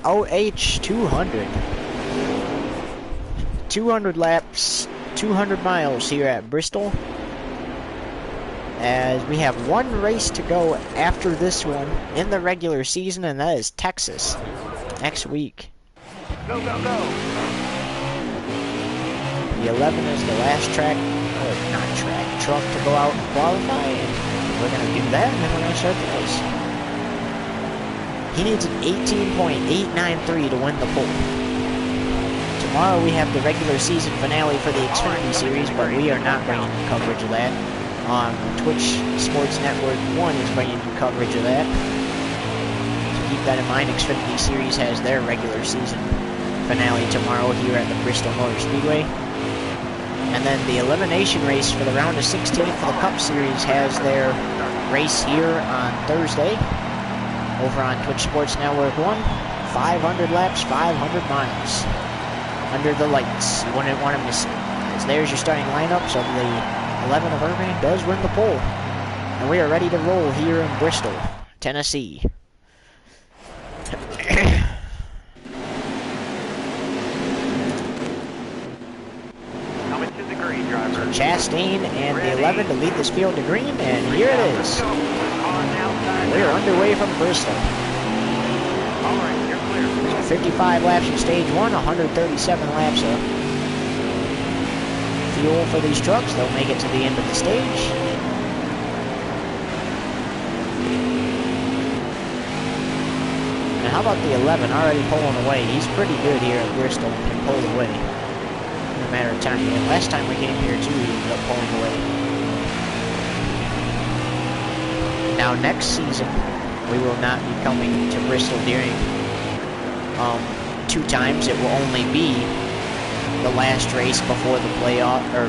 UNOH 200. 200 laps, 200 miles here at Bristol. As we have one race to go after this one in the regular season, and that is Texas next week. Go, go, go! The 11 is the last truck to go out and qualify, and we're going to do that, and then we're going to start the race. He needs an 18.893 to win the pole. Tomorrow we have the regular season finale for the Xfinity Series, but we are not bringing you coverage of that. Twitch Sports Network 1 is bringing you coverage of that. So keep that in mind. Xfinity Series has their regular season finale tomorrow here at the Bristol Motor Speedway. And then the elimination race for the round of 16 for the Cup Series has their race here on Thursday over on Twitch Sports Network 1. 500 laps, 500 miles. Under the lights. You wouldn't want to miss it. As there's your starting lineup, so the 11 of Irvine does win the pole. And we are ready to roll here in Bristol, Tennessee. Chastain and the 11 to lead this field to green, and here it is. We're underway from Bristol. 55 laps in stage 1, 137 laps of fuel for these trucks. They'll make it to the end of the stage. And how about the 11 already pulling away? He's pretty good here at Bristol and can pull away. No matter of time. And last time we came here too, he ended up pulling away. Now next season, we will not be coming to Bristol during 2 times. It will only be the last race before the playoff, or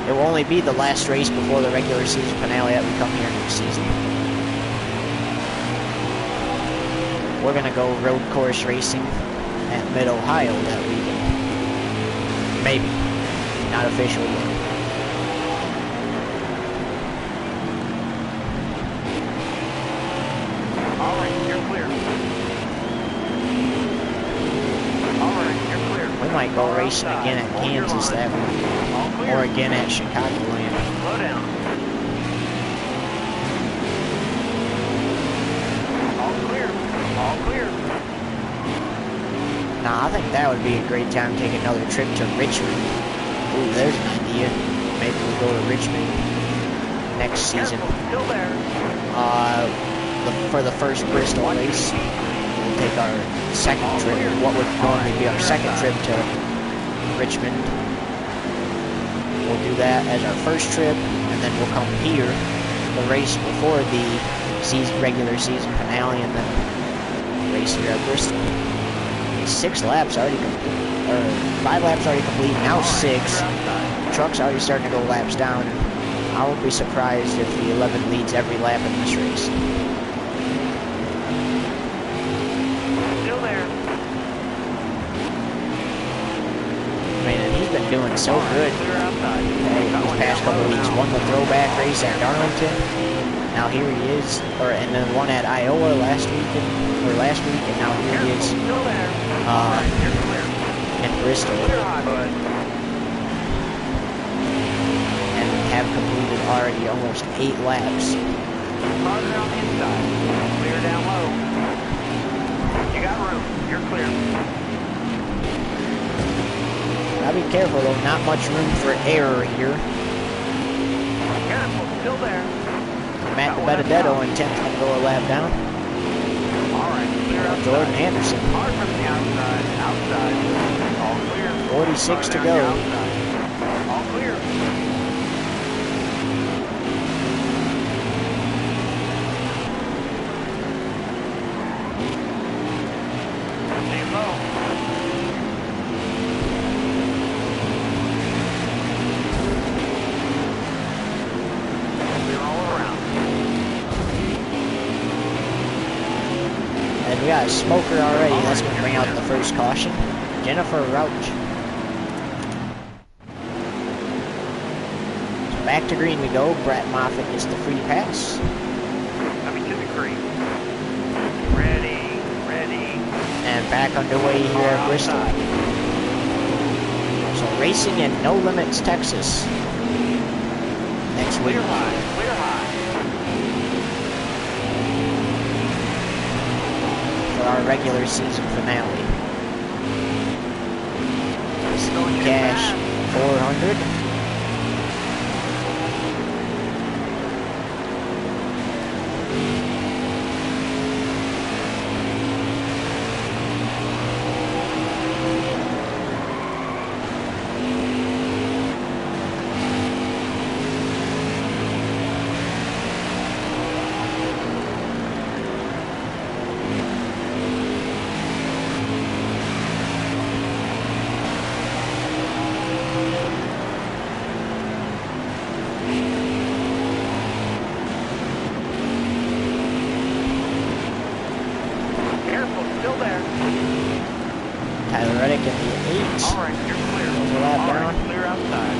it will only be the last race before the regular season finale that we come here next season. We're gonna go road course racing at Mid-Ohio that weekend. Maybe. Not official yet. Alright, you're clear. Alright, you're clear. We might go racing again at Kansas that week. Or again at Chicagoland. Slow down. All clear. All clear. Nah, I think that would be a great time to take another trip to Richmond. Ooh, there's an idea. Maybe we'll go to Richmond next season. Still there. For the first Bristol race, we'll take our second trip, what would normally be our second trip to Richmond. We'll do that as our first trip, and then we'll come here, the race before the regular season finale, and then race here at Bristol. 6 laps already complete, or 5 laps already complete, now 6. The truck's already starting to go laps down. I would be surprised if the 11 leads every lap in this race. Still there. Man, and he's been doing so good. These past couple of weeks, won the throwback race at Darlington. Now here he is, and then one at Iowa last week, and now here he is in Bristol. And have completed already almost 8 laps. Farther on the inside. Clear down low. You got room. You're clear. Now be careful though, not much room for error here. Careful, still there. Matt Benedetto in 10th going to go a lap down. Alright, clear outside. Jordan Anderson. Hard from the outside. Outside. All clear. 46 to go. All clear. Stay low. Clear all around. And we got a smoker already. That's going to bring out the first caution. Jennifer Rauch. So back to green we go. Brett Moffitt gets the free pass. Coming to the green. Ready. And back underway here at Bristol. So racing in No Limits, Texas. Next week. Clear high. Clear high. For our regular season finale. Speed Cash 400. In the 8. All right, you're clear. Overlap down. Right, clear outside.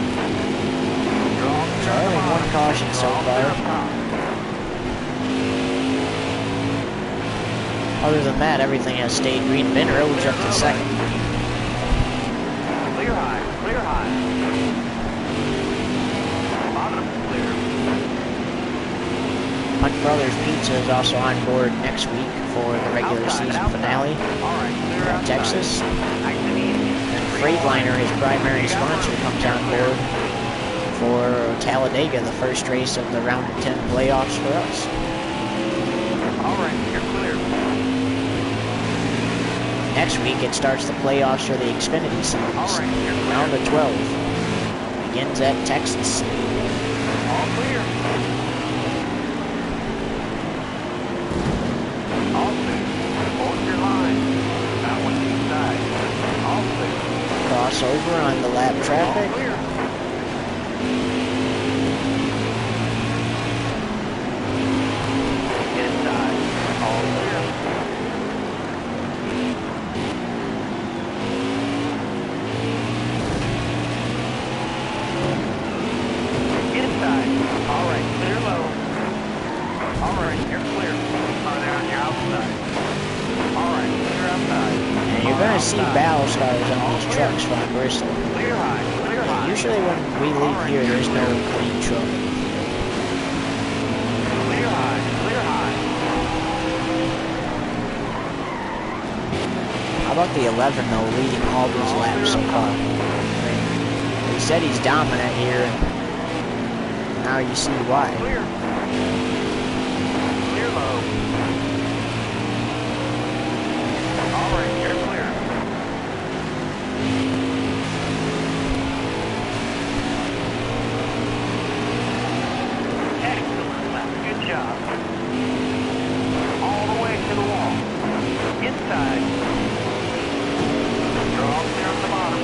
So only one caution so far. Other than that, everything has stayed green. Ben Roach up to second. Clear high. Clear high. Bottom clear. Hunt Brothers Pizza is also on board next week for the regular season finale in Texas. And Freightliner, his primary sponsor, comes on board for Talladega, the first race of the round of 10 playoffs for us. All right, you're clear. Next week it starts the playoffs for the Xfinity Series. Round of 12 begins at Texas. All clear. Crossover on the lap traffic. Inside. All clear. Inside. All right, clear low. All right, you're clear. On there on your outside. All right, clear outside. And you're going to see battle stars on these trucks from Bristol. Clear high, clear high. Usually when we leave here, there's no clean truck. Clear high, clear high. How about the 11 though, leading all these laps so far? I mean, he said he's dominant here, and now you see why. Clear. Clear low. All right, you're clear. Excellent lap. Good job. All the way to the wall. Inside. You're all clear on the bottom.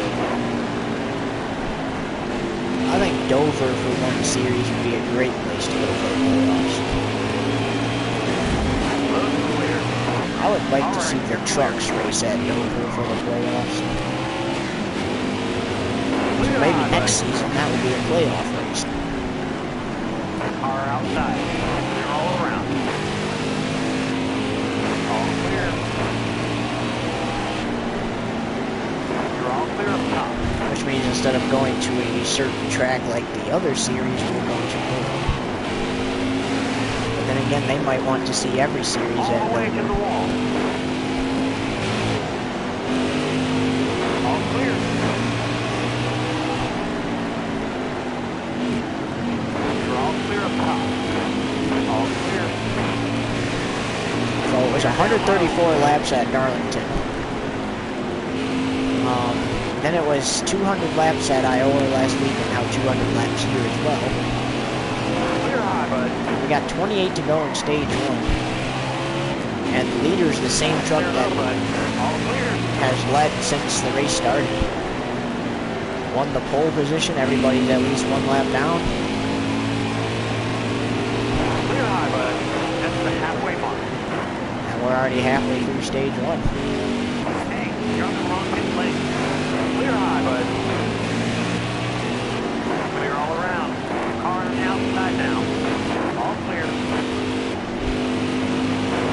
I think Dover for one series would be a great place to go for the playoffs. Road clear. I would like to see their trucks race at Dover for the playoffs. So maybe next season that would be a playoff race. Car outside. Clear all around. All clear. You're all clear up top. Which means instead of going to a certain track like the other series, we're going to Dover. But then again, they might want to see every series All at the way to the Dover. wall. All clear. You're all clear up top. All clear. So it was 134 laps at Darlington. Then it was 200 laps at Iowa last week, and now 200 laps here as well. Clear high, bud. We got 28 to go in stage 1. And the leader's the same truck that All clear. has led since the race started. Won the pole position, everybody's at least one lap down. Clear high, bud. That's the halfway mark. And we're already halfway through stage 1. Hey, you're on the wrong pit lane. Clear high, bud. Clear all around. Car on the outside now. All clear.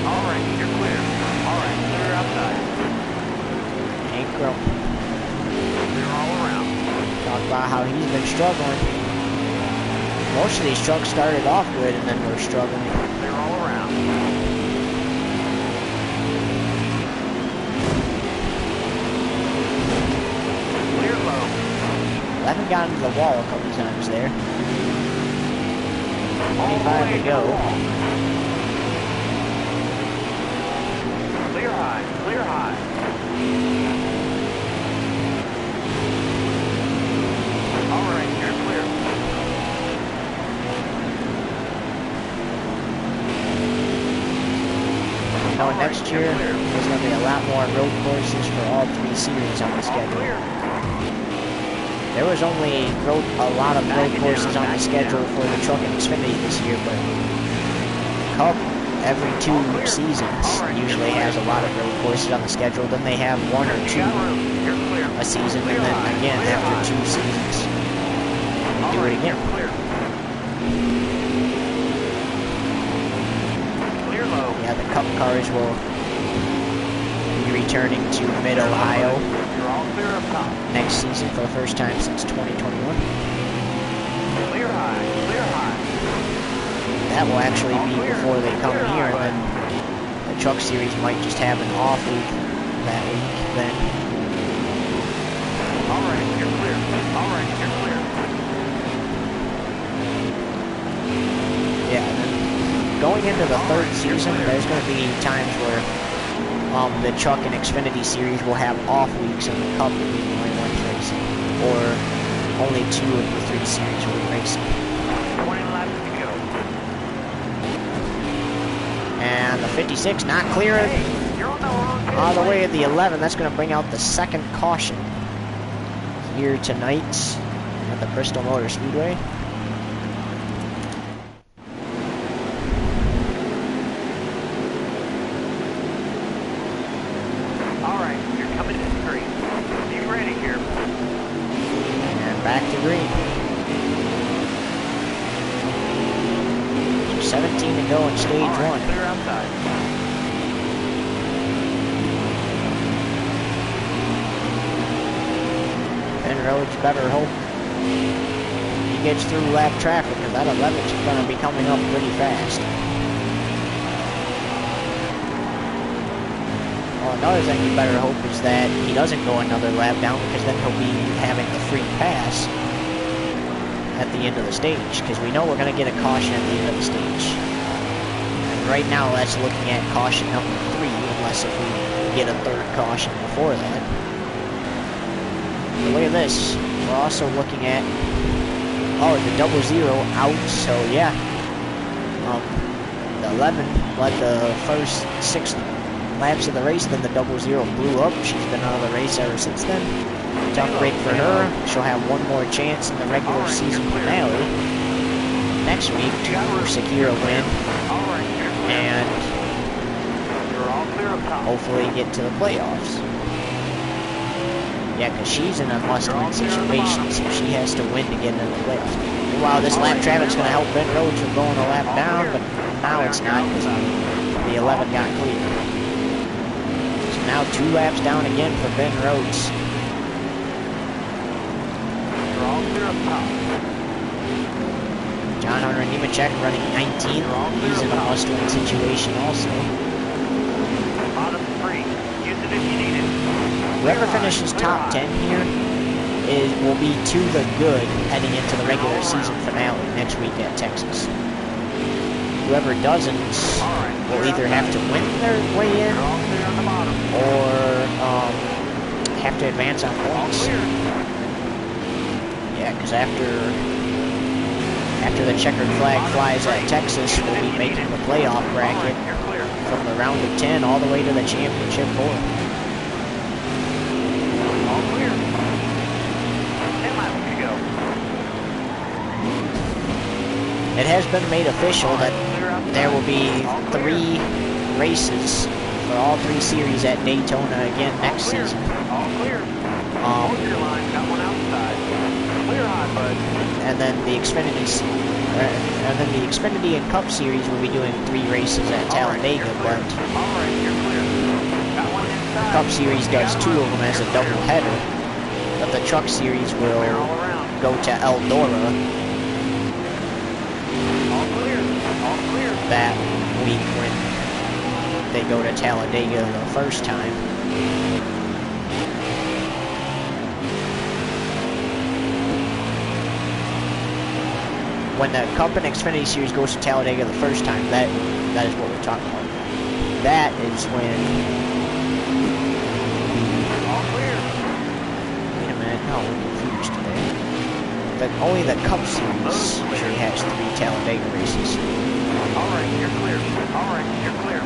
All right, you're clear. All right, clear outside. Groom. Clear all around. Talk about how he's been struggling. Most of these trucks started off good and then were struggling. Clear all around. Clear low. 11 got into the wall a couple times there. 25 to go. Clear high. Clear high. All right, you're clear. You know, next year there's going to be a lot more road courses for all 3 series on the schedule. There was only a lot of road courses on the schedule for the Truck and Xfinity this year, but Cup every 2 seasons usually has a lot of road courses on the schedule. Then they have 1 or 2 a season, and then again after 2 seasons, they do it again. Clear low. Yeah, the Cup cars will be returning to Mid-Ohio You're all clear up top. next season for the first time since 2021. Clear high. Clear high. That will actually be before they come here, and then the Truck Series might just have an off week that week then. All right, you're clear. All right, you're clear. Yeah, and then going into the 3rd season, there's going to be times where the Truck and Xfinity Series will have off weeks, and the Cup will be the only one racing, or only 2 of the 3 series will be racing. 20 laps to go. And the 56 not clearing Hey, you're on the wrong all the way at the 11. That's going to bring out the 2nd caution here tonight at the Bristol Motor Speedway. All right, you're coming in straight. Be ready here. And back to green. So 17 to go in stage All right, 1. clear outside. Ben Rhodes better hope he gets through lap traffic, because that 11's going to be coming up pretty fast. Well, another thing you better hope is that he doesn't go another lap down, because then he'll be having the free pass at the end of the stage, because we know we're going to get a caution at the end of the stage. And right now that's looking at caution number 3, unless if we get a 3rd caution before that. But look at this. We're also looking at, oh, the 00 out, so yeah. The 11 led the first 6 laps of the race, then the 00 blew up. She's been out of the race ever since then. Tough break for her. She'll have one more chance in the regular season finale next week to secure a win and hopefully get to the playoffs. Yeah, because she's in a must-win situation, so she has to win to get into the playoffs. Wow, this lap traffic's going to help Ben Rhodes from going a lap down, but now it's not, because the 11 got clear. So now 2 laps down again for Ben Rhodes. John Hunter Nemechek running 19th. He's in a must-win situation also. Bottom 3. Use it if you need it. Whoever finishes top 10 here will be to the good heading into the regular season finale next week at Texas. Whoever doesn't will either have to win their way in or have to advance on points. Yeah, because after the checkered flag flies at Texas, we'll be making the playoff bracket from the round of 10 all the way to the championship 4. All clear. 10 laps to go. It has been made official that there will be 3 races for all 3 series at Daytona again next season. All clear. Hold your line. Got one outside. Clear high, bud. And then the Xfinity and Cup Series will be doing 3 races at Talladega, but all right, you're clear. Got one inside. Cup Series does 2 of them as a double header, but the Truck Series will go to Eldora that week when they go to Talladega the first time. When the Cup and Xfinity Series goes to Talladega the first time, that is what we're talking about. That is when... Wait a minute, no, we're confused today. Only the Cup Series usually has 3 Talladega races. Alright, you're clear. Alright, you're clear.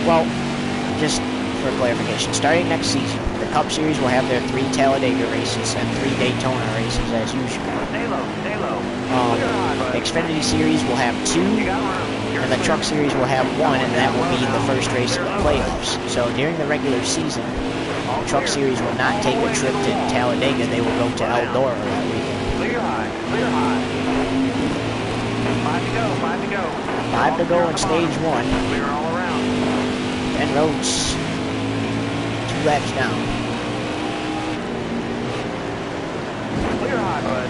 Well, just for clarification, starting next season, the Cup Series will have their 3 Talladega races and 3 Daytona races as usual. Stay low, stay low. Xfinity Series will have 2, and the Truck Series will have 1, and that will be the first race of the playoffs. So during the regular season, the Truck Series will not take a trip to Talladega, they will go to Eldora that weekend. Clear high, clear high. 5 to go, 5 to go. 5 to go in stage 1. Clear all around. Ben Rhodes, 2 laps down. Clear high, bud.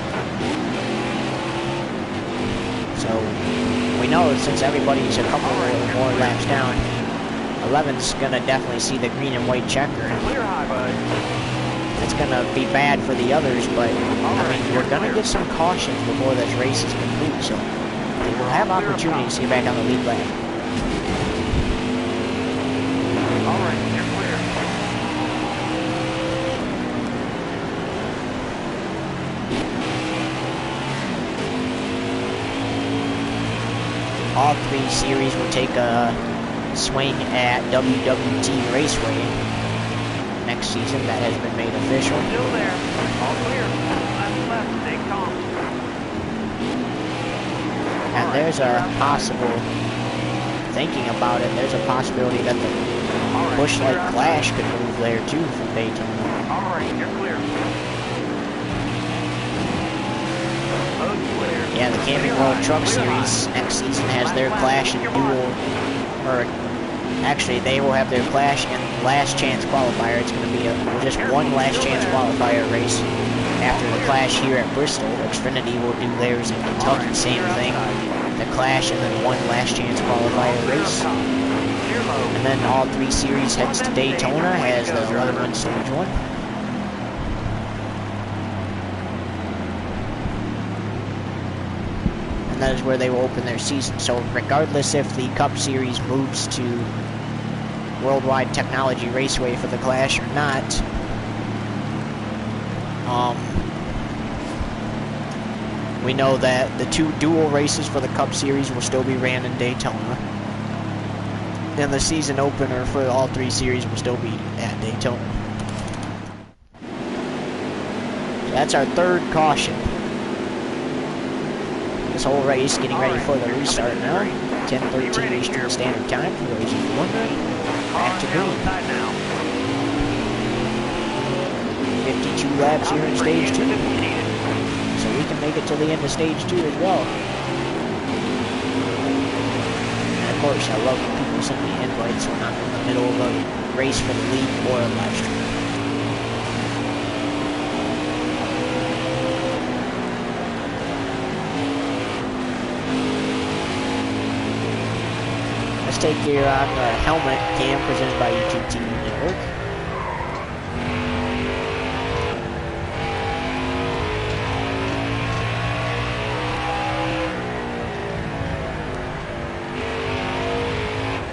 So we know since everybody's a couple more laps down, 11's gonna definitely see the green and white checker. Clear high, bud. It's gonna be bad for the others, but I mean we're gonna get some cautions before this race is complete, so they will have opportunities to get back on the lead lap. All right, you're clear. All 3 series will take a swing at WWT Raceway next season. That has been made official. Still there. All clear. Left, stay calm. And there's a possible, thinking about it, there's a possibility that the Busch Light Clash could move there too from Daytona. All right, you're clear. Yeah, the Camping World Truck Series next season has their Clash and dual, or actually they will have their Clash and Last Chance Qualifier. It's going to be just one Last Chance Qualifier race after the Clash here at Bristol. Xfinity will do theirs in Kentucky, same thing. The Clash and then one Last Chance Qualifier race. And then all 3 series heads to Daytona as the 11 stage 1. And that is where they will open their season. So regardless if the Cup Series moves to Worldwide Technology Raceway for the Clash or not, we know that the 2 dual races for the Cup Series will still be ran in Daytona. And the season opener for all 3 series will still be at Daytona. So that's our 3rd caution. This whole race getting ready for the restart now. 10:13 Eastern Standard Time. Race 1. Back to green. 52 laps here in stage 2. So we can make it to the end of stage 2 as well. And of course, I love when people send me invites when I'm in the middle of a race for the lead or a live stream. Let's take your helmet cam presented by YouTube TV Network.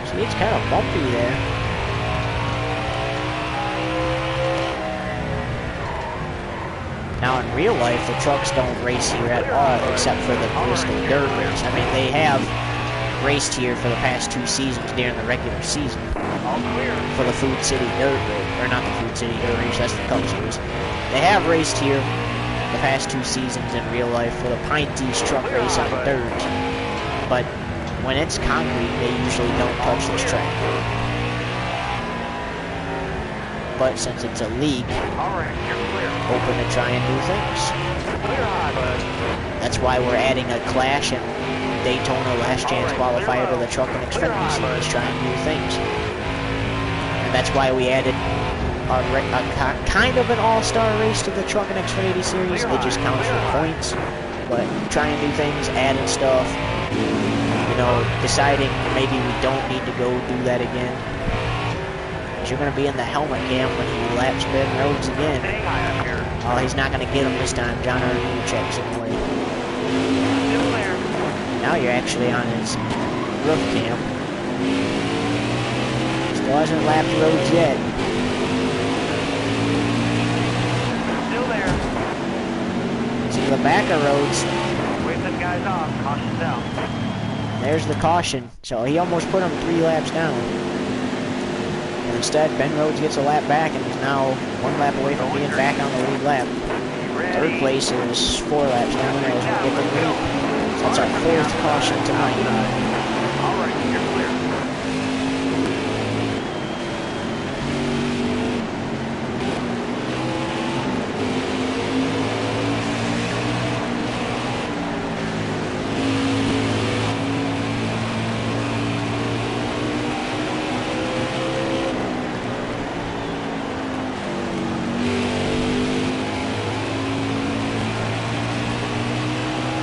See, it's kind of bumpy there. Now in real life, the trucks don't race here at all except for the Bristol Dirt race. I mean, they have raced here for the past 2 seasons during the regular season for the Food City Dirt Race, or not the Food City Dirt Race, that's the Cup Series. They have raced here the past 2 seasons in real life for the Pinty's Truck Race on dirt, but when it's concrete, they usually don't touch this track. But since it's a league, open to try and do things. That's why we're adding a Clash and Daytona Last Chance Qualifier to the Truck and Xfinity Series, trying new things. And That's why we added kind of an all-star race to the Truck and Xfinity series. It just counts for points, but trying new things, adding stuff, you know, deciding maybe we don't need to go do that again. You're going to be in the helmet cam when he laps Ben Rhodes again. Oh, he's not going to get him this time. John already checks him away. Now you're actually on his roof cam. Still hasn't lapped Rhodes yet. Still there. To the back of Rhodes. Wave them guys off. Caution down. There's the caution. So he almost put him 3 laps down. And instead, Ben Rhodes gets a lap back and is now 1 lap away from being back on the lead lap. Third place is 4 laps down as we get the lead. So that's our 4th caution tonight. All right, you're clear.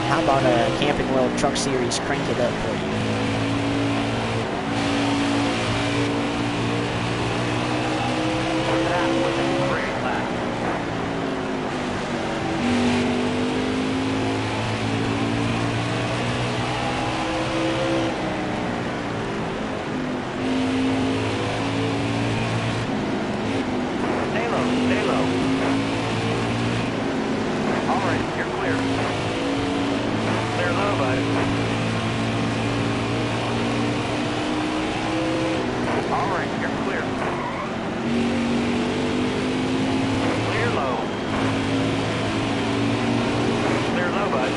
How about a Camping World Truck Series crank it up for you? That was a great lap. Stay low, stay low. All right, you're clear. Clear low, bud. All right, you're clear. Clear low. Clear low, bud.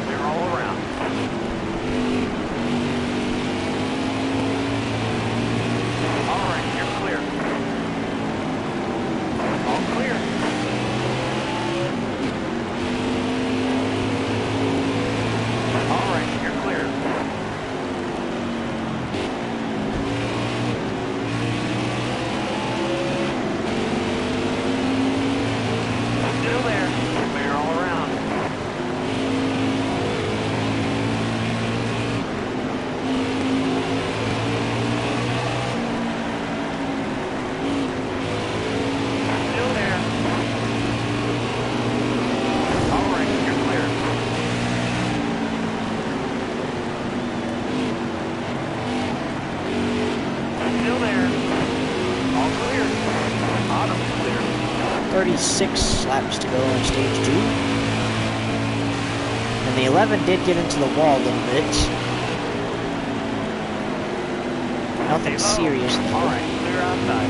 Clear all around. All right, you're clear. All clear. All right, you're clear. Still there. Clear all around. Still there. All right, you're clear. Still there. All clear. Bottom's clear. 36 laps to go in stage 2. And the 11 did get into the wall a little bit. Nothing serious though. All right, clear outside.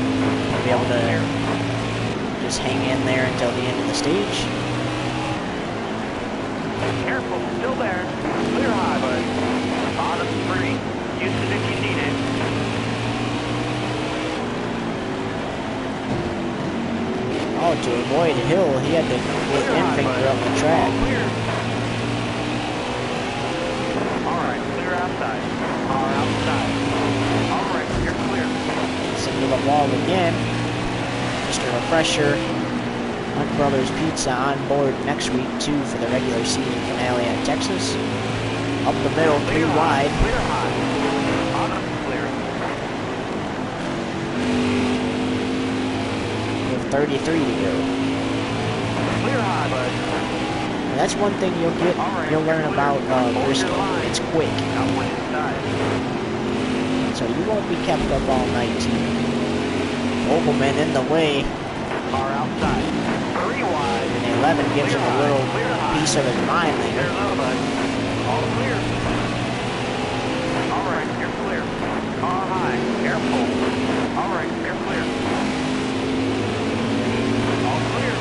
We'll be able to just hang in there until the end of the stage. Careful, still there. Clear high, bud. Bottom's free. Use it if you need it. Oh, to avoid a hill, he had to get Clear high, infinger bud. up the track. All clear. All right, clear outside. Car outside. All right, you're clear. It's into the wall again. Just a refresher. Hunt Brothers Pizza on board next week too for the regular season finale at Texas. Up the middle, 3 Clear high. wide. Clear high. Bottom's clear. With 33 to go. Clear high, bud. And that's one thing you'll learn about Bristol. It's quick, Got one inside. so you won't be kept up all night too. Ogleman in the way, Car outside. 3 wide. and 11 gives him a little piece of his mind Clear there. low, bud. All clear. All right, you're clear. Car high. Careful. All right, you're clear. All clear.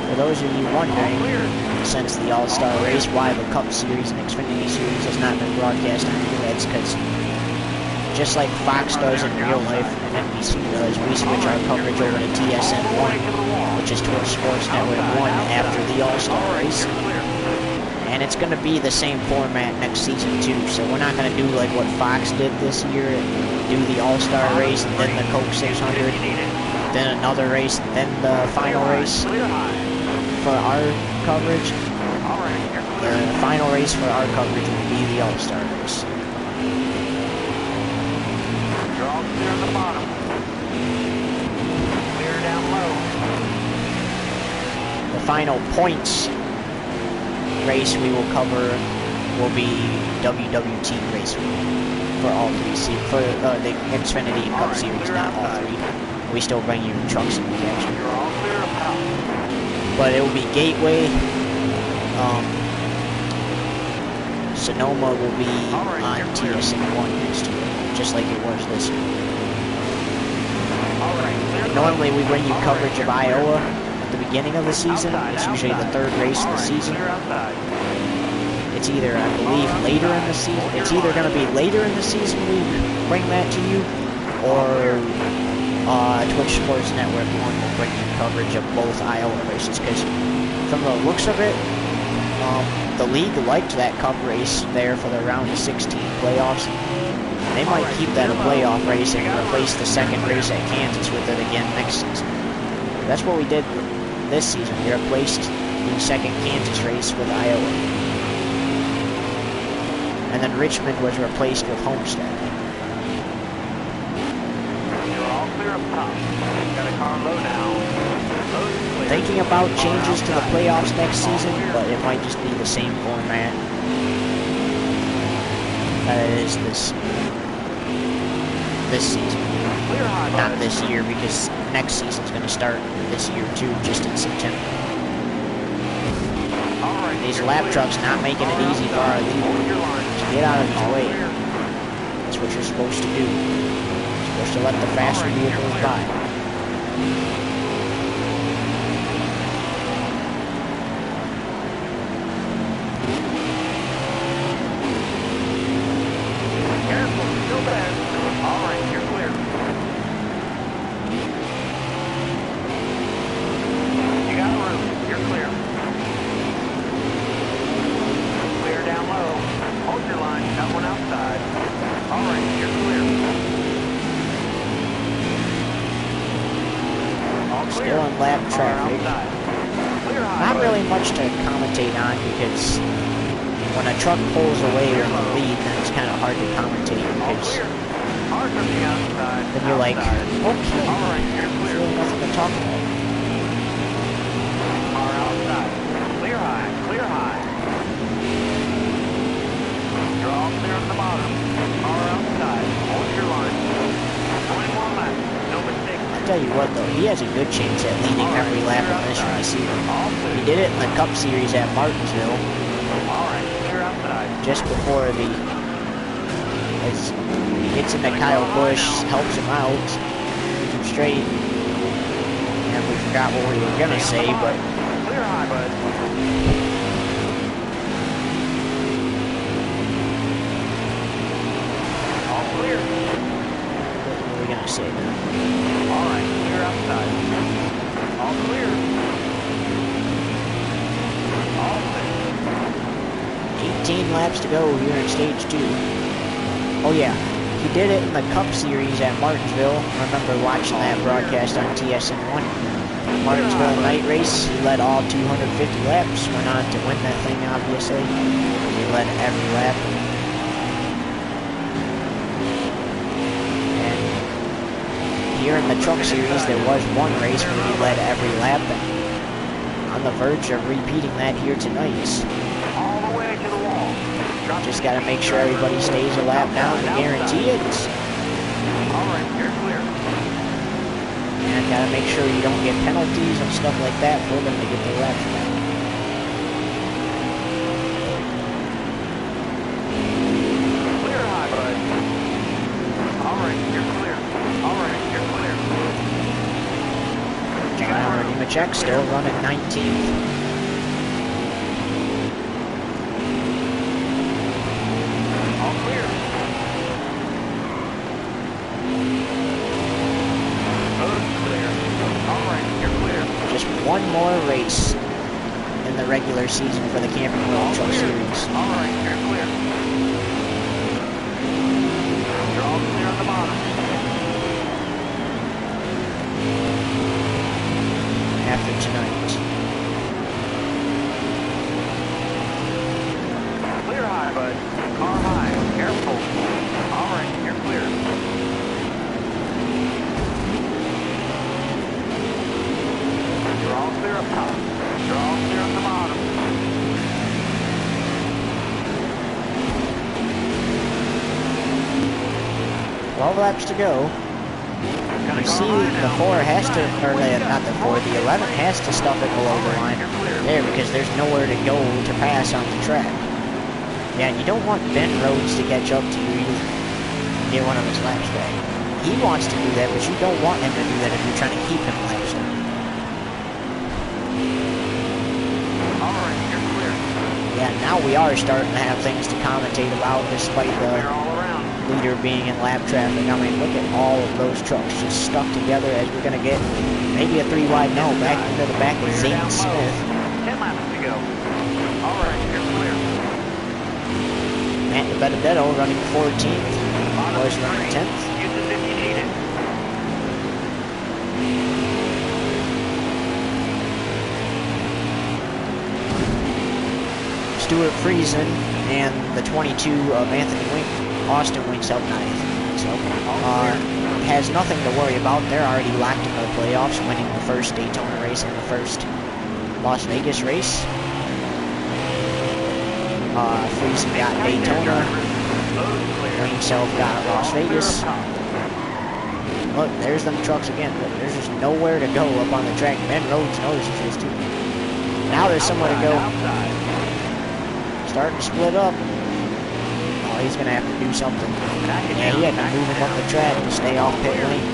For those of you All wondering, clear. since the All-Star race, why the Cup Series and Xfinity Series has not been broadcast on U-Heads, because just like Fox does in real life and NBC does, we switch our coverage over to TSN 1, which is Twitch Sports Network 1 after the All-Star race. And it's going to be the same format next season too. So we're not going to do like what Fox did this year, and do the All-Star race and then the Coke 600, then another race, then the final race for our coverage. The final race for our coverage will be the All-Star race. You're all clear on the bottom. Clear down low. The final points race we will cover will be WWT race for all three for the Xfinity and Cup Series, not all three. We still bring you trucks and action. You're all clear up top. But it will be Gateway. Sonoma will be on TSN1 next year, just like it was this year. And normally we bring you coverage of Iowa at the beginning of the season. It's usually the third race of the season. It's either, I believe, later in the season. It's either going to be later in the season we bring that to you, or Twitch Sports Network 1 will bring you coverage of both Iowa races. Because from the looks of it, the league liked that Cup race there for the round of 16 playoffs. They might keep that a playoff race and replace the second race at Kansas with it again next season. That's what we did this season. We replaced the second Kansas race with Iowa. And then Richmond was replaced with Homestead. You're all clear up top. Got a car low now. Thinking about changes to the playoffs next season, but it might just be the same format that it is this season. Not this year, because next season's going to start this year too, just in September. These lap trucks not making it easy for our leader. So get out of his way. That's what you're supposed to do. You're supposed to let the faster vehicles by. Still on lap traffic. Not really much to commentate on, because when a truck pulls away in the lead, then it's kind of hard to commentate, because then you're like, okay, there's really nothing to talk about. Clear high, clear high. You're all clear on the bottom. Car outside. Hold your line. 21 laps. No mistake. I'll tell you what though, he has a good chance at leading every lap of this race. He did it in the Cup Series at Martinsville. Just before as he gets into Kyle Busch, helps him out, keeps him straight. And we forgot what we were gonna say, but clear high, bud. All clear. What were we gonna say now? All right, clear outside. All clear. All clear. 18 laps to go here in stage 2. Oh yeah, he did it in the Cup Series at Martinsville. I remember watching that broadcast on TSN1. Martinsville night race, he led all 250 laps, went on to win that thing obviously. He led every lap. Here in the Truck Series, there was one race where he led every lap, and on the verge of repeating that here tonight. All the way to the wall. Just got to make sure everybody stays a lap down to guarantee it. All right, you're clear. And got to make sure you don't get penalties and stuff like that for them to get their laps back. Clear high, bud. All right, you're clear. All right, you're clear. John Nemechek still running 19th. All clear. Road's clear. All right, you're clear. Just one more race in the the regular season for the Camping World Truck Series. All right, you're clear. You're all clear on the bottom. After tonight. Clear high, bud. Car high. Careful. All right, you're clear. You're all clear up top. You're all clear on the bottom. 12 laps to go. You see, the 4 has to, or not the 4, the 11 has to stuff it below the line there because there's nowhere to go to pass on the track. Yeah, and you don't want Ben Rhodes to catch up to you either. Get one of his laps back. He wants to do that, but you don't want him to do that if you're trying to keep him laps down. All right, you're clear. Yeah, now we are starting to have things to commentate about despite the Clear all around. leader being in lap traffic. I mean, look at all of those trucks just stuck together as we're going to get maybe a 3-wide no back into the back of Zane Smith. 10 laps to go. All right, you're clear. Matt Benedetto running 14th. Was running 10th. Use it if you need it. Stuart Friesen and the 22 of Anthony Austin Winks up 9th. So, has nothing to worry about. They're already locked in the playoffs, winning the first Daytona race and the first Las Vegas race. Friesen got Daytona. Himself got Las Vegas. Look, there's them trucks again, but there's just nowhere to go up on the track. Ben Rhodes notices this too. Now there's somewhere to go. Starting to split up. Oh, he's going to have to do something. Yeah, he had to move him up the track to stay off pit lane.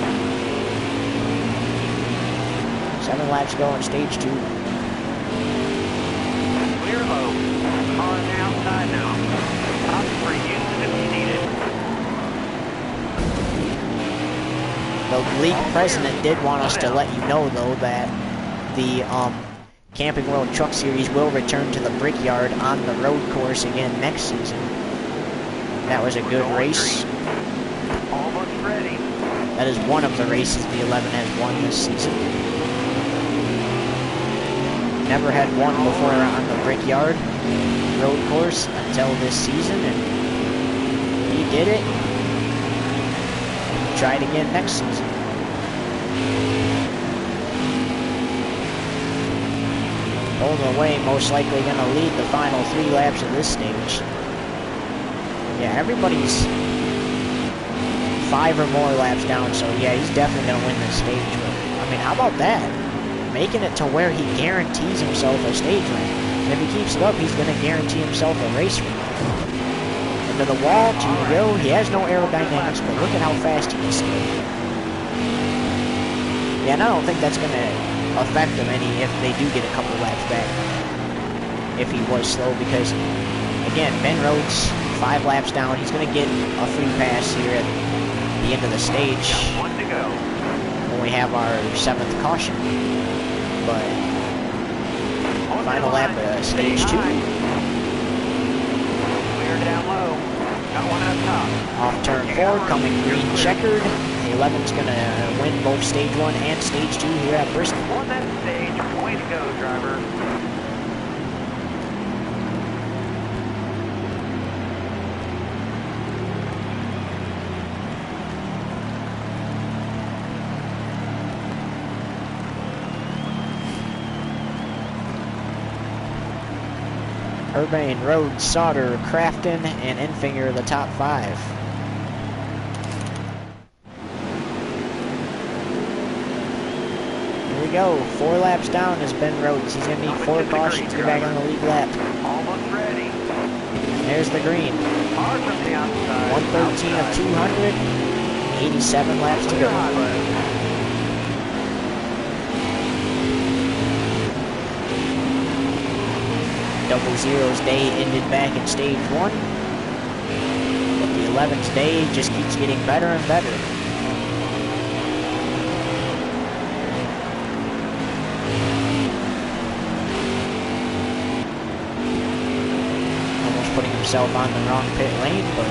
7 laps go on stage 2. Clear low. Car on the outside now. Top for use if you need it. The league president did want us to let you know, though, that the Camping World Truck Series will return to the Brickyard on the road course again next season. That was a good race. Almost ready. That is one of the races the 11 has won this season. Never had won before on the Brickyard road course until this season, and he did it. Try it again next season. Golden Away most likely going to lead the final 3 laps of this stage. Yeah, everybody's 5 or more laps down, so yeah, he's definitely going to win this stage. But, I mean, how about that? Making it to where he guarantees himself a stage win. And if he keeps it up, he's going to guarantee himself a race win. Into the wall, to go. He has no aerodynamics, but look at how fast he can skate. Yeah, and I don't think that's going to affect him any if they do get a couple laps back. If he was slow, because, again, Ben Rhodes, 5 laps down, he's going to get a free pass here at the end of the stage. Got 1 to go. When we have our 7th caution. But final lap of stage 2. Clear down low. Got 1 up top. Off turn 4, coming green checkered. The 11's going to win both stage 1 and stage 2 here at Bristol. Won that stage. Way to go, driver. Urbane, Rhodes, Sauter, Crafton, and Enfinger the top 5. Here we go. 4 laps down is Ben Rhodes. He's going to need 4 cautions to get back on the lead lap. Almost ready. There's the green. Hard from the outside. 113 of 200. 87 laps to go. Double Zero's day ended back in stage 1. But the 11's day just keeps getting better and better. himself on the wrong pit lane, but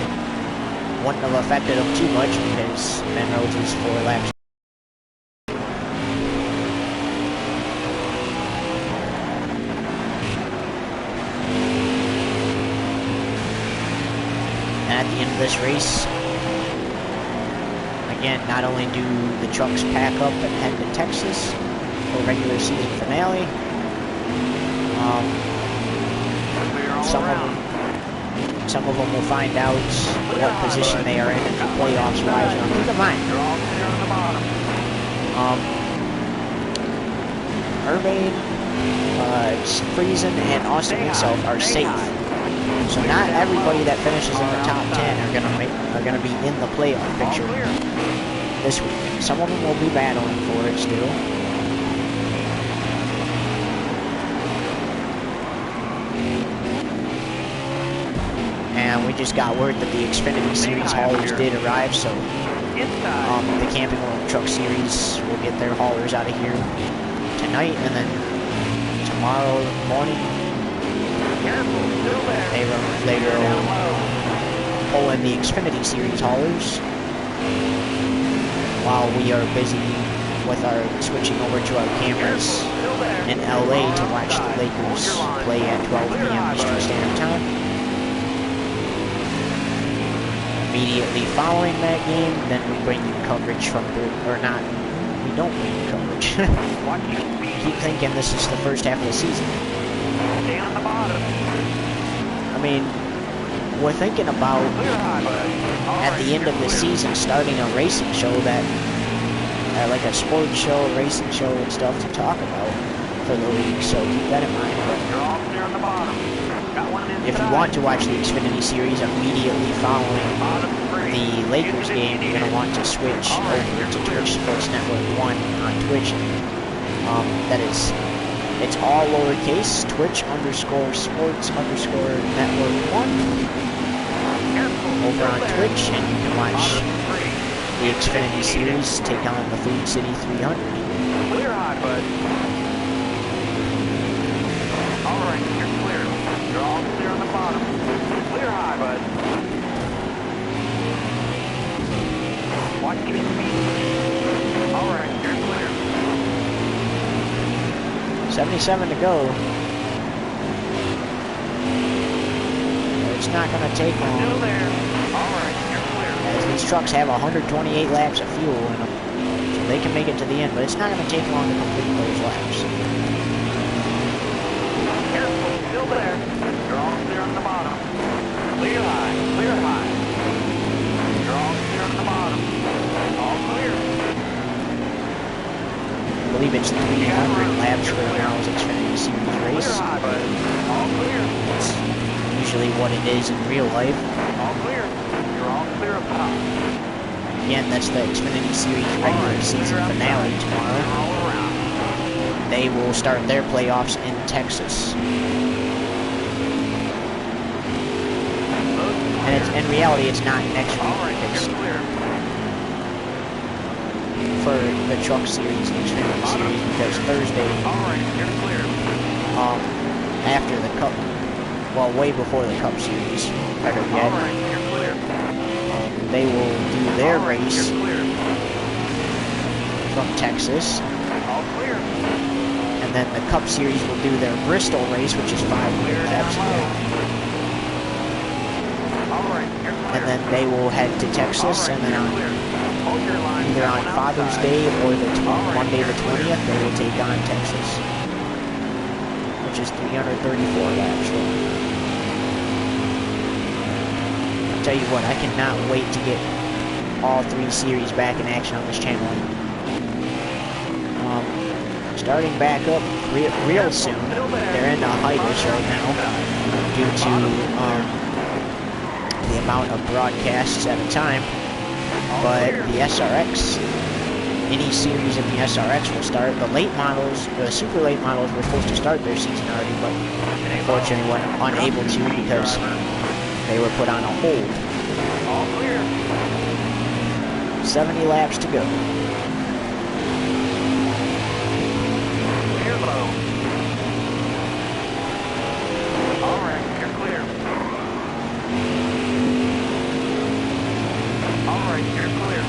wouldn't have affected him too much because Ben Rhodes was 4 laps. And at the end of this race, again, not only do the trucks pack up and head to Texas for regular season finale, some of them will find out what position they are in the playoffs wise. Now, keep in mind, Irvine, Friesen, and Austin himself are safe. So not everybody that finishes in the top 10 are gonna be in the playoff picture this week. Some of them will be battling for it still. And we just got word that the Xfinity Series haulers did arrive, so the Camping World Truck Series will get their haulers out of here tonight, and then tomorrow morning they will pull in the Xfinity Series haulers while we are busy with our switching over to our cameras in LA to watch the Lakers play at 12 p.m. Eastern Standard Time. Immediately following that game, then we bring you coverage from we don't bring you coverage. Keep thinking this is the first half of the season. I mean, we're thinking about, at the end of the season, starting a racing show that, like a sports show, racing show, and stuff to talk about for the league, so keep that in mind. But if you want to watch the Xfinity Series immediately following the Lakers game, you're going to want to switch over to Twitch Sports Network 1 on Twitch. That is, it's all lowercase, Twitch_sports_network 1 over on Twitch, and you can watch the Xfinity Series take on the Food City 300. Clear high, bud. All right, you're clear. You're all clear on the bottom. Clear high, bud. Watch your speed. All right, you're clear. 77 to go. It's not going to take long. Still there. All right, you're clear. As these trucks have 128 laps of fuel in them, so they can make it to the end, but it's not going to take long to complete those laps. Careful, still there. You're all clear on the bottom. Clear high, clear high. You're all clear on the bottom. All clear. I believe it's 300 laps for now's Xfinity Series race. Clear high, bud. All clear. It's usually what it is in real life. All clear. You're all clear up top. Again, that's the Xfinity Series regular season finale tomorrow. All around. They will start their playoffs in Texas. And it's, in reality, it's not next week. All right, It's you're clear. for the Truck Series, the Xfinity Series, because Thursday, All right, you're clear. after the Cup, well, way before the Cup Series, better All yet, right, you're clear. they will do their All right, race you're clear. from Texas, All clear. and then the Cup Series will do their Bristol race, which is 500 laps there, All right, you're clear. and then they will head to Texas, and then on, Hold your line. either on Father's Day or the Monday the 20th, they will take on Texas, which is 334 laps. I'll tell you what, I cannot wait to get all 3 series back in action on this channel. Starting back up real soon. They're in a hiatus right now due to the amount of broadcasts at a time. But the SRX, any series in the SRX will start. The late models, the super late models were supposed to start their season already, but unfortunately were unable to because they were put on a hold. All clear. 70 laps to go. Clear low. All right, you're clear. All right, you're clear.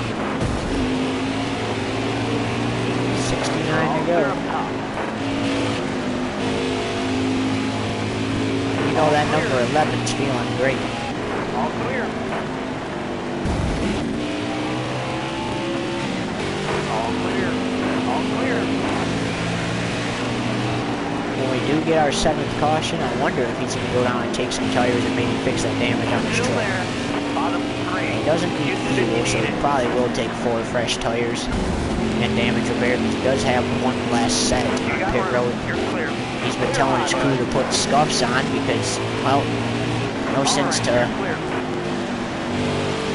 69 to go. You know that number 11's feeling great. All clear. All clear. All clear. When we do get our 7th caution, I wonder if he's going to go down and take some tires and maybe fix that damage on his Still truck. there. Bottom 3. He doesn't need fuel, so he probably will take 4 fresh tires and damage repair, because he does have one last set on pit road. You're clear. He's been telling his crew to put scuffs on because, well, no sense to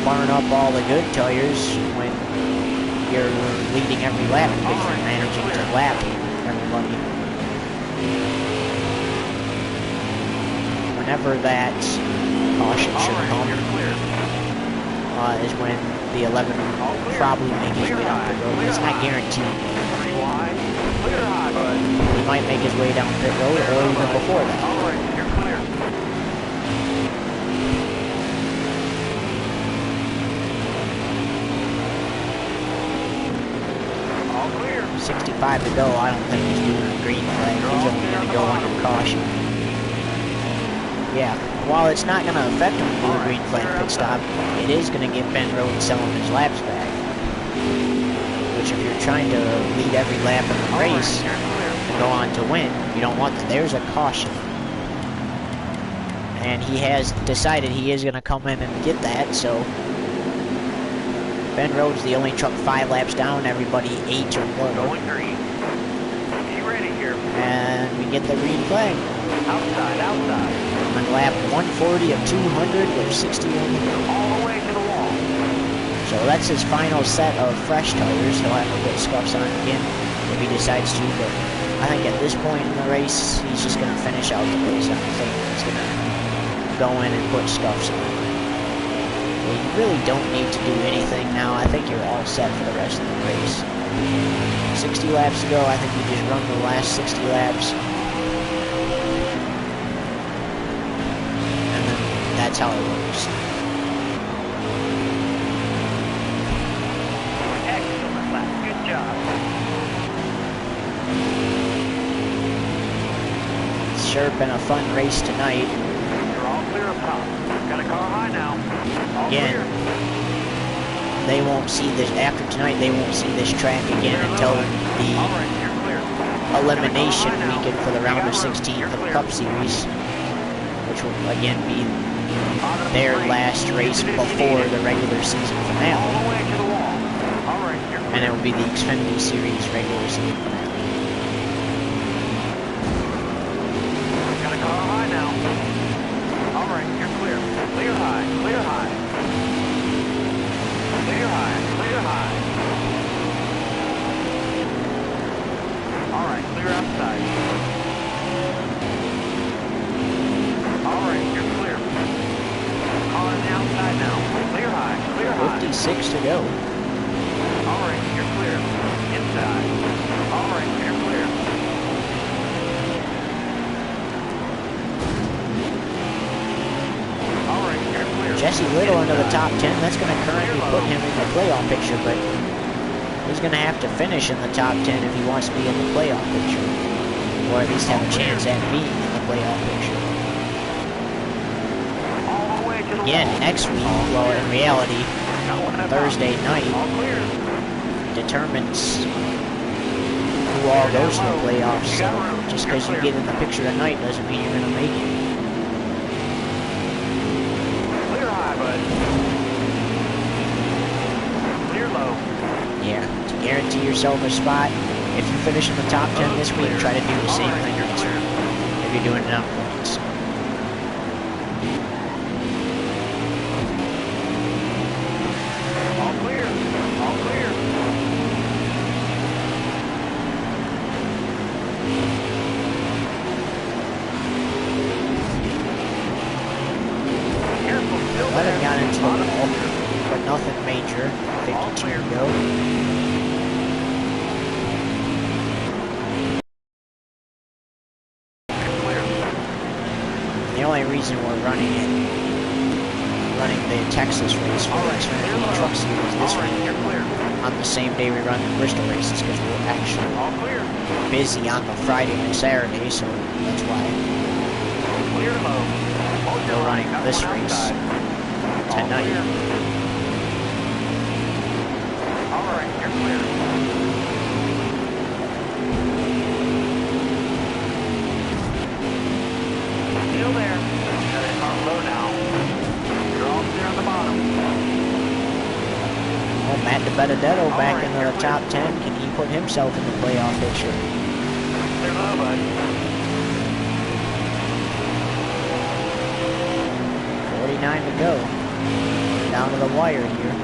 burn up all the good tires when you're leading every lap because you're managing to lap everybody. Whenever that caution should come is when the 11 will probably make his way down pit road. It's not guaranteed. He might make his way down pit road or even before that. All right, you're clear. 65 to go. I don't think he's doing a green flag. He's only going to go under caution. Yeah, while it's not going to affect him to do a green flag pit stop, it is going to give Ben Rhodes some of his laps back. Which, if you're trying to lead every lap in the race and go on to win, you don't want that. There's a caution. And he has decided he is going to come in and get that, so Ben Rhodes the only truck 5 laps down, everybody 8 or more. Going green. Be ready here. And we get the green flag. Outside, outside. On lap 140 of 200 with 60 on the go. All the way to the wall. So that's his final set of fresh tires. He'll have to put scuffs on again if he decides to, but I think at this point in the race, he's just going to finish out the race. I don't think he's going to go in and put scuffs on. You really don't need to do anything now. I think you're all set for the rest of the race. 60 laps to go. I think you just run the last 60 laps. And then that's how it works. Excellent lap. Good job. It's sure been a fun race tonight. You're all clear up top. Got a car high now. All Again, clear. they won't see this, after tonight, they won't see this track again until All the right, you're clear. elimination weekend for the round of 16 of the Cup Series, which will again be their last race before the regular season All finale, the way to the wall. All right, you're clear. and it will be the Xfinity Series regular season finale. Got a car high now. All right, you're clear. Clear high, clear high. Clear high, clear high. All right, clear outside. All right, you're clear. Car on the outside now. Clear high, clear high. 56 to go. All right, you're clear. Inside. All right, you're clear. All right, you're clear. Jesse Little into the top 10. That's going to currently put him in the playoff picture, but he's going to have to finish in the top 10 if he wants to be in the playoff picture, or at least have a chance at being in the playoff picture. All the way to the Again, wall. next week, well, in reality, Thursday night All clear. determines who all goes to the playoffs. So just because you get in the picture tonight doesn't mean you're going to make it. Clear high, bud. Clear low. Yeah, to guarantee yourself a spot, if you finish in the top 10 this week, try to do the same thing next week if you're doing enough points. All clear. All clear. Careful, still 11 there. got into the wall, but nothing major. 52 to go. Clear. The only reason we're running it running the Texas race for the Xfinity Truck Series this week on the same day we run the Bristol races because we're actually busy on the Friday and Saturday, so that's why we're running this race tonight. Alright, you're clear. Still there. Got it on low now. You're all clear on the bottom. Oh, Matt DiBenedetto back into the top 10. Can he put himself in the playoff picture? Clear low, bud. 49 to go. Down to the wire here.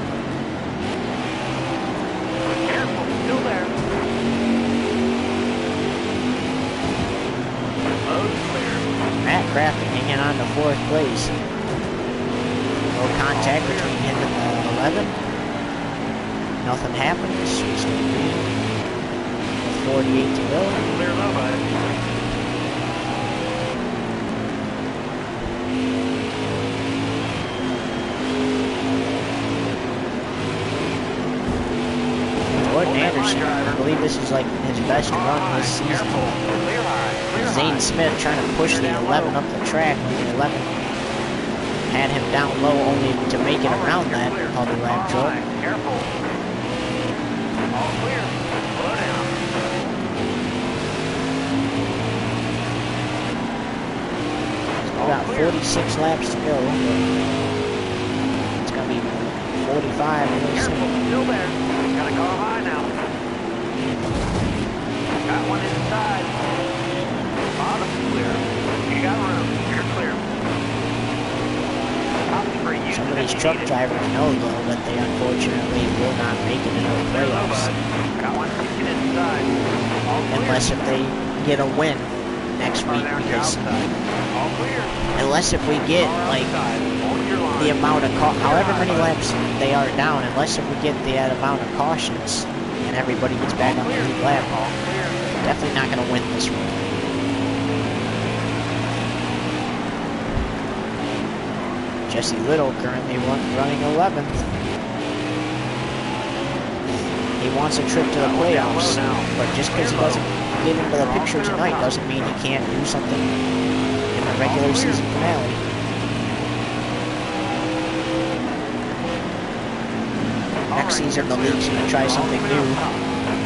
Careful, still there. Load's clear. Matt Crafton hanging on to 4th place. No contact between him and the 11. Nothing happens. We stay green. With 48 to go. Clear low, bud. Jordan Anderson, I believe this is like his best run this season. Zane Smith trying to push the 11 up the track. The 11 had him down low only to make it around that other lap truck. Careful. All clear. Slow down. We've got 46 laps to go. It's going to be 45 really Careful. soon. Still there. Got a car high now. Got one inside. Bottom's clear. You got room. You're clear. Top three. Some of these truck drivers know though that they unfortunately will not make it into the playoffs. Got one get inside. All clear. Unless if they get a win next week, because all clear. unless if we get like the amount of however many laps they are down, unless if we get the amount of cautions and everybody gets back on the lead lap, definitely not going to win this one. Jesse Little currently running 11th. He wants a trip to the playoffs, but just because he doesn't get into the picture tonight doesn't mean he can't do something in the regular season finale. Next season, the league's going to try something new,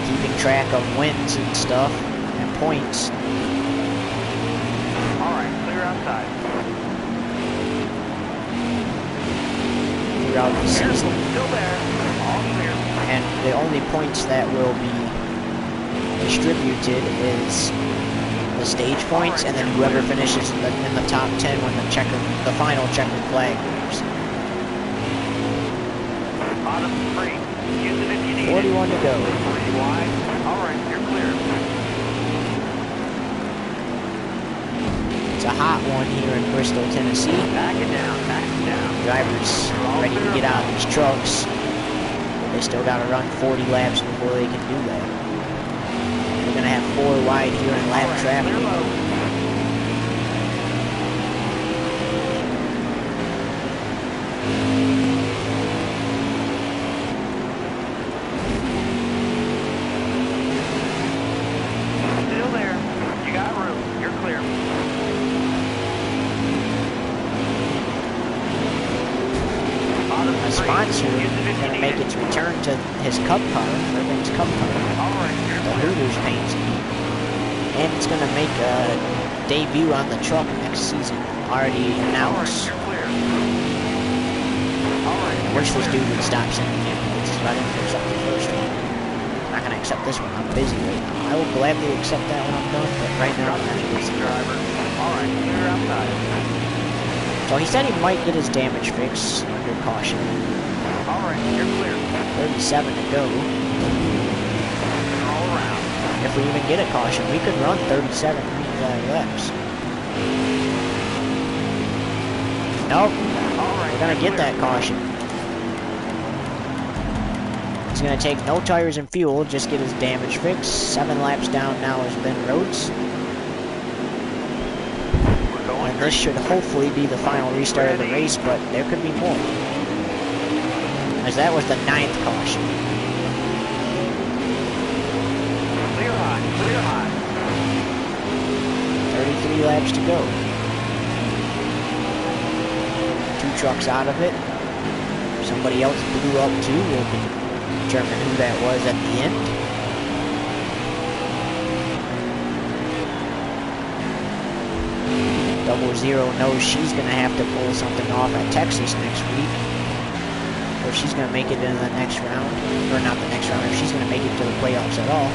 keeping track of wins and stuff, and points. Alright, clear outside. Throughout the season. Still there. All clear. And the only points that will be distributed is the stage points, and then whoever finishes in the top 10 when the final checkered flag moves. Bottom free. Use it if you need 41 to go. Pretty wide. Alright, you're clear. It's a hot one here in Bristol, Tennessee. Back it down, back it down. Drivers ready to get out of these trucks. But they still got to run 40 laps before they can do that. We're going to have 4 wide here in lap traffic. Still there. You got room. You're clear. A sponsor is going to make its return to his cup car, Irving's cup car, the Hooters paint scheme. And it's going to make a debut on the truck next season, already announced. I wish this dude would stop sending me invites so I didn't accept the first one. I'm not going to accept this one, I'm busy right now. I will gladly accept that when I'm done, but right now I'm not busy. Alright, clear outside. So he said he might get his damage fixed under caution. Alright, you're clear. 37 to go. All around. If we even get a caution, we could run 37 laps. Nope. We're going to get that caution. He's going to take no tires and fuel, just get his damage fixed. 7 laps down now is Ben Rhodes. And and this should hopefully be the final restart of the race, but there could be more. As that was the 9th caution. Clear high, clear high. 33 laps to go. 2 trucks out of it. Somebody else blew up too. We'll determine who that was at the end. Double Zero knows she's going to have to pull something off at Texas next week. Or she's going to make it into the next round. Or not the next round, if she's going to make it to the playoffs at all.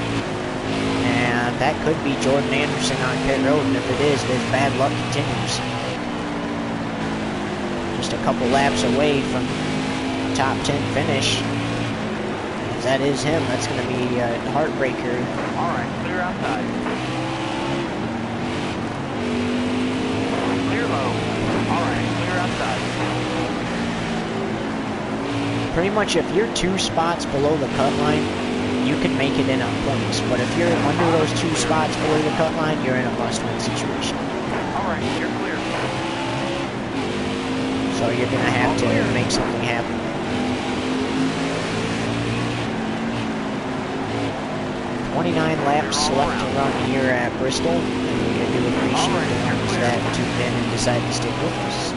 And that could be Jordan Anderson on pit road, and if it is, then bad luck continues. Just a couple laps away from top 10 finish. If that is him, that's going to be a heartbreaker. All right, clear outside. Clear low. All right, clear outside. Pretty much if you're 2 spots below the cut line, you can make it in on points. But if you're under those 2 spots below the cut line, you're in a must-win situation. All right, you're clear. So you're going to have to make something happen. 29 laps left to run here at Bristol, and we do appreciate the ones that tuned in and decided to stick with us.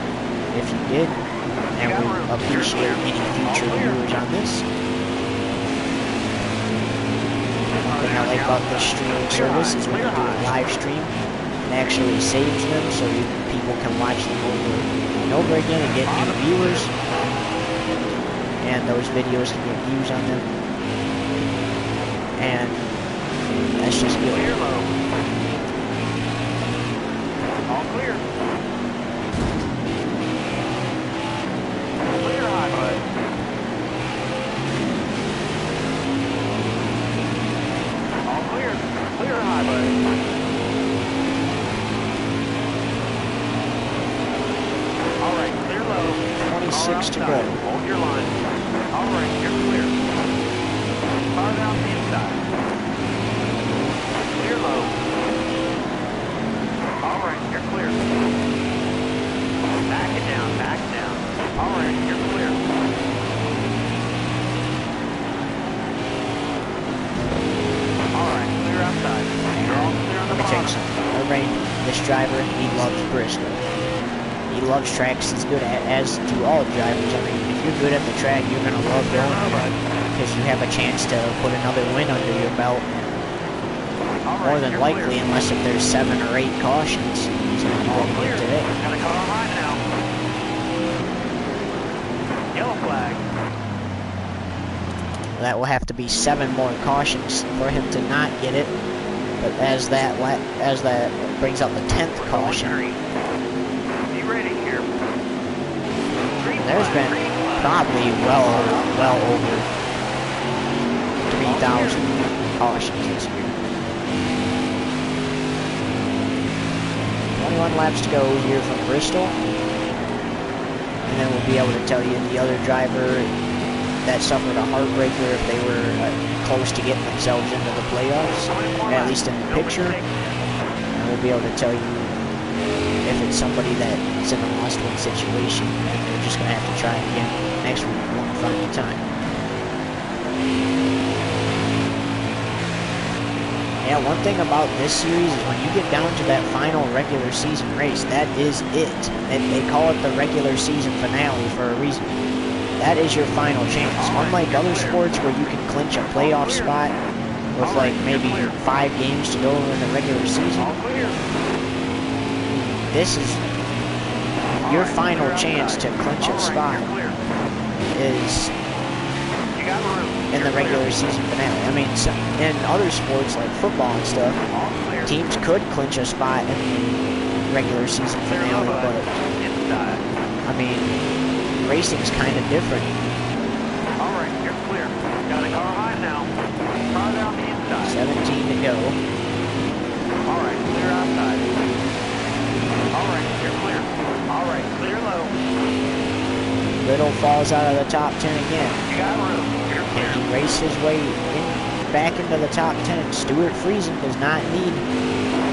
If you did, and we appreciate any future viewers on this. One thing I like about this streaming service is when you do a live stream, it actually saves them so people can watch them over and over again and get new viewers, and those videos can get views on them. And that's just good. Clear low. All clear. Clear high, bud. All clear. Clear high, bud. All right, clear low. 26 to go. Hold your line. All right, you're clear. Far down the inside. Clear low. All right, you're clear. Back it down, back down. All right, you're clear. All right, clear outside. You're all clear on the Let me tell you bottom. something. Everybody, this driver, he loves Bristol. He loves tracks he's good at, as do all drivers. I mean, if you're good at the track, you're going to love going there because you have a chance to put another win under your belt. More than likely, unless if there's 7 or 8 cautions, he's going to be winning here today. Gotta call on line now. Yellow flag. That will have to be 7 more cautions for him to not get it. But as that brings up the 10th caution, Be ready here. there's been probably well over 3,000 cautions this year. 21 laps to go here from Bristol. And then we'll be able to tell you the other driver that suffered a heartbreaker if they were close to getting themselves into the playoffs, at least in the picture. And we'll be able to tell you if it's somebody that's in a must-win situation and they're just going to have to try again next week one final time. Yeah, one thing about this series is when you get down to that final regular season race, that is it. They call it the regular season finale for a reason. That is your final chance. Unlike other sports where you can clinch a playoff spot with like maybe 5 games to go in the regular season, this is your final chance to clinch a spot is in the regular season finale. I mean, in other sports like football and stuff, teams could clinch a spot in the regular season finale, but I mean, racing's kind of different. All right, you're clear. Got a car high now. Car down the inside. 17 to go. All right, clear outside. All right, you're clear. All right, clear low. Little falls out of the top 10 again. You got room. You're clear. And he raced his way back into the top 10. Stuart Friesen does not need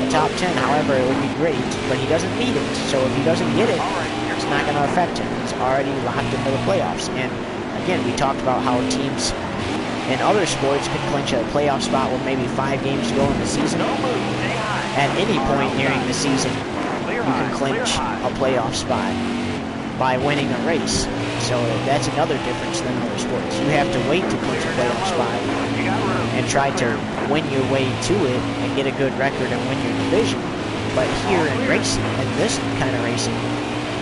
a top 10. However, it would be great, but he doesn't need it. So if he doesn't get it, it's not going to affect him. He's already locked into the playoffs. And again, we talked about how teams in other sports could clinch a playoff spot with maybe 5 games to go in the season. At any point during the season, you can clinch a playoff spot by winning a race. So that's another difference than other sports. You have to wait to clinch a playoff spot and try to win your way to it and get a good record and win your division. But here in racing, in this kind of racing,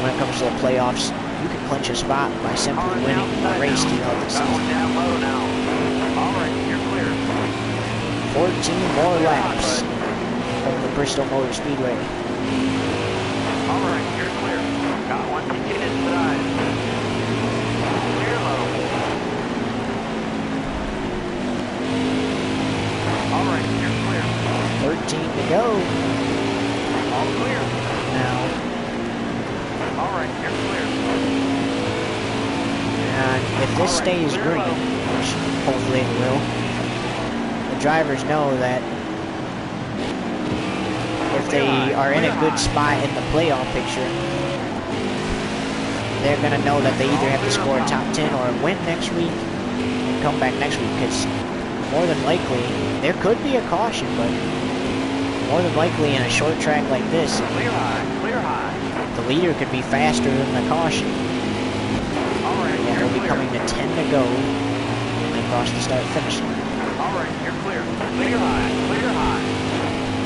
when it comes to the playoffs, you can clinch a spot by simply winning a race throughout the season. 14 more laps of the Bristol Motor Speedway. All right, you're clear. Got one ticket inside. Clear low. All right, you're clear. 13 to go. All clear. Now. All right, you're clear. And if this stays green, which hopefully it will, the drivers know that if they are in a good spot in the playoff picture, they're going to know that they either have to score a top 10 or win next week and come back next week, because more than likely, there could be a caution, but more than likely in a short track like this, Clear high. the leader could be faster than the caution. All right, And you're we'll be clear. coming to 10 to go across the start-finish line. All right, you're clear. Clear high.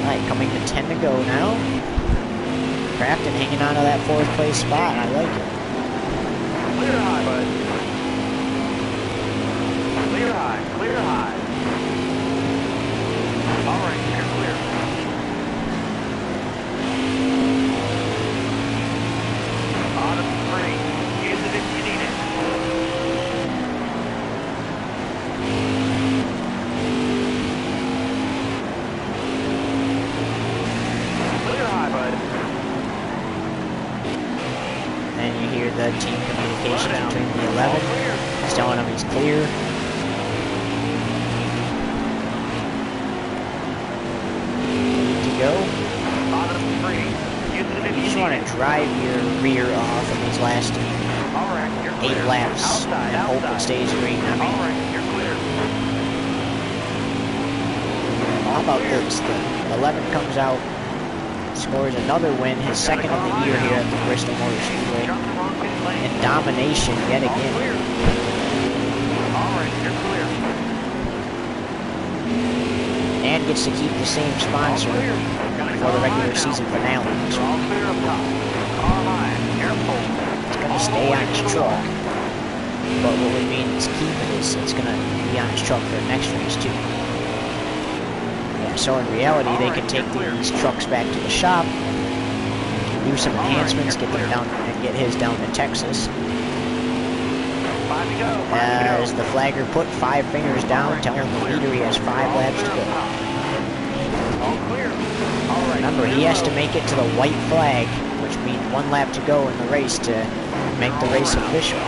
Alright, coming to 10 to go now. Crafton hanging on to that 4th place spot. I like it. Clear high, bud. Clear high. All right, you're clear. Bottom 3. Use it if you need it. Clear high, bud. And you hear the team communication Slow down. between the All 11. clear. He's telling him he's clear. Good to go. Bottom 3. Use it if You you just need want it. to drive your rear off in these last All right, you're 8 clear. laps Outside. and hope it stays green. I All mean, right, you're clear. how about this? The 11 comes out, scores another win, his second of the year here at the Bristol Motor Speedway. You're on the wrong pit lane. In domination yet All again. clear. All right, you're clear. And gets to keep the same sponsor All clear. for the regular season finale. You're all clear up top. Car high. Careful. It's going to stay on his truck. But what we mean is keeping is it's going to be on his truck for the next race too. Yeah, so in reality, they can take these trucks back to the shop, do some enhancements, get them down and get his down to Texas. 5 to go. As the flagger put 5 fingers down, telling the leader he has 5 laps to go. All clear. All right. Remember, he has to make it to the white flag, which means 1 lap to go in the race to make the race official.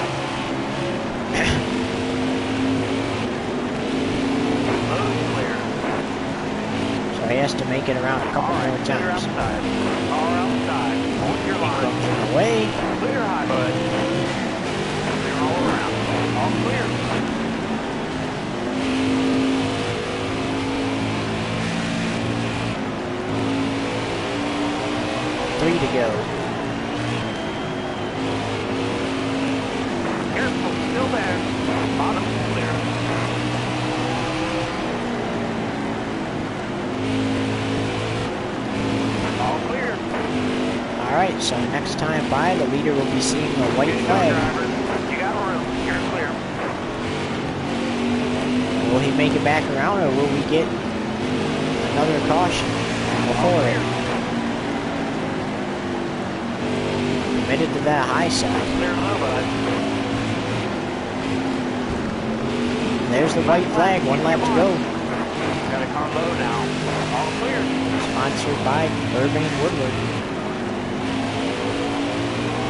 Clear. So he has to make it around a couple more Clear times. outside. All outside. Hold your He line. comes in the way. Clear high, bud. Clear all around. All clear. 3 to go. Careful, still there. Bottom clear. All clear. Alright, so next time by, the leader will be seeing the white Good flag. drivers. You got room. You're clear. Will he make it back around, or will we get another caution before it? Committed to that high side. Clear low, bud. There's the white flag, 1 lap to go. Got a car low now. All clear. Sponsored by Burbank Woodward.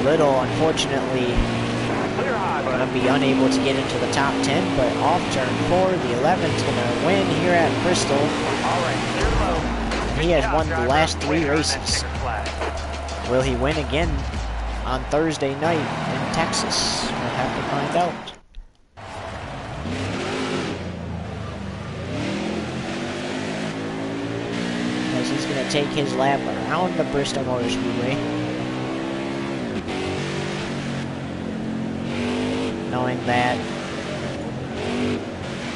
Little, unfortunately, Clear high, going bud. to be unable to get into the top 10, but off turn 4, the 11's going to win here at Bristol. All right, clear low. He has job, won the driver. last Way 3 to earn that races. checkered flag. Will he win again on Thursday night in Texas? We'll have to find out. As he's going to take his lap around the Bristol Motor Speedway. Knowing that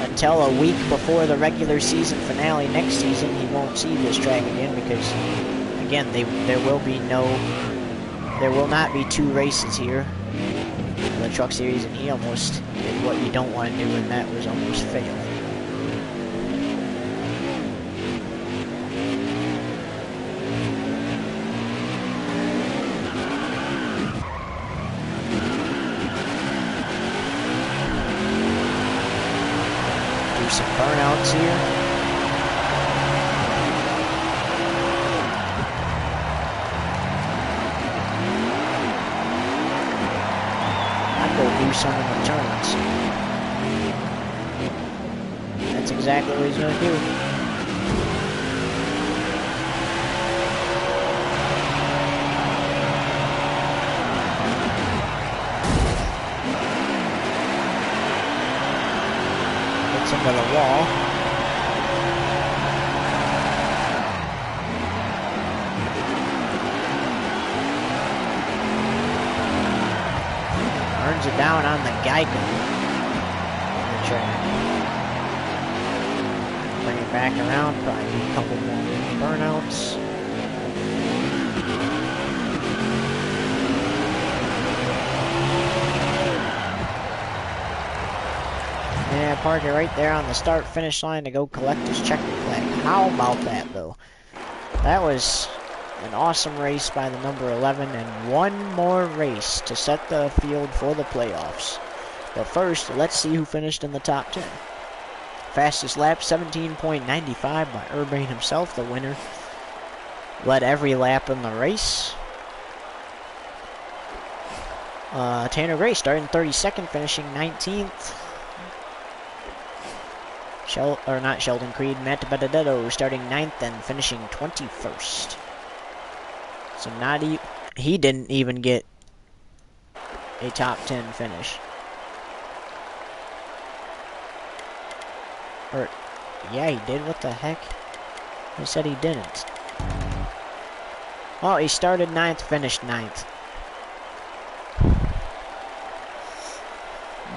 until a week before the regular season finale next season, he won't see this track again because, again, there will not be 2 races here in the Truck Series, and he almost did what you don't want to do, and that was almost fail. Some burnouts here. I'd go do some in the turns. That's exactly what he's going to do. Into the wall. Burns it down on the Geico. Bring it back around, probably a couple more burnouts. Yeah, park it right there on the start-finish line to go collect his checkered flag. How about that, though? That was an awesome race by the number 11, and one more race to set the field for the playoffs. But first, let's see who finished in the top 10. Fastest lap, 17.95 by Urbane himself, the winner. Led every lap in the race. Tanner Gray starting 32nd, finishing 19th. Not Sheldon Creed, Matt Benedetto starting 9th and finishing 21st. So he didn't even get a top 10 finish. Or, yeah, he did. What the heck? He said he didn't. Oh, he started 9th, finished 9th.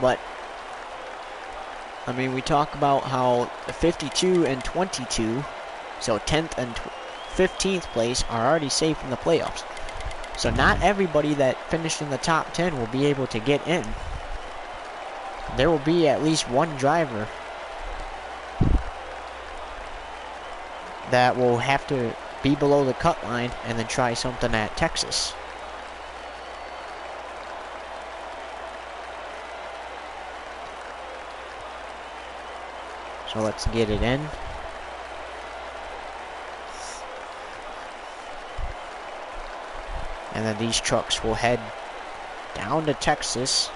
But I mean, we talk about how 52 and 22, so 10th and 15th place, are already safe in the playoffs. So not everybody that finished in the top 10 will be able to get in. There will be at least one driver that will have to be below the cut line and then try something at Texas. So let's get it in. And then these trucks will head down to Texas.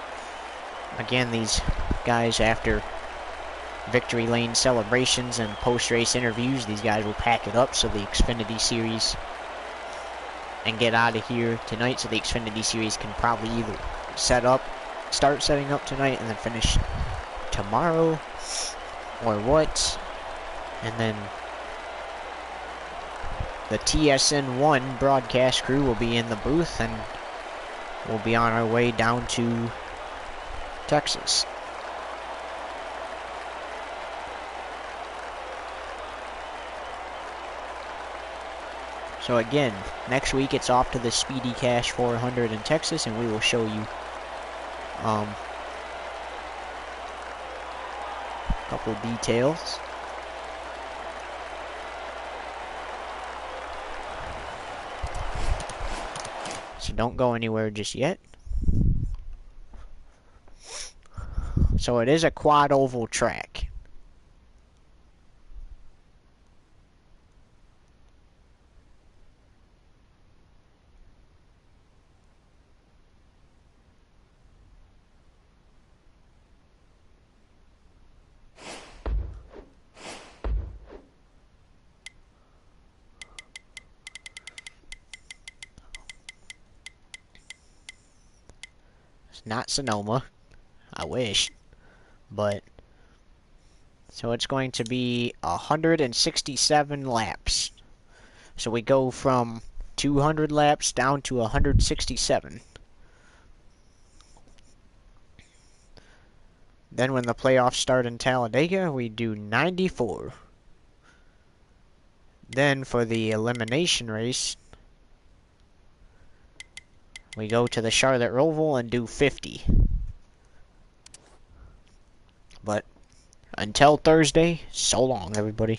Again, these guys, after victory lane celebrations and post-race interviews, these guys will pack it up so the Xfinity Series and get out of here tonight, so the Xfinity Series can probably either start setting up tonight and then finish tomorrow, or what. And then the TSN1 broadcast crew will be in the booth, and we'll be on our way down to Texas. So again, next week it's off to the Speedy Cash 400 in Texas, and we will show you a couple details. So don't go anywhere just yet. So it is a quad oval track. not Sonoma. I wish. But, so it's going to be 167 laps. So we go from 200 laps down to 167. Then when the playoffs start in Talladega, we do 94. Then for the elimination race, we go to the Charlotte Roval and do 50. But until Thursday, so long, everybody.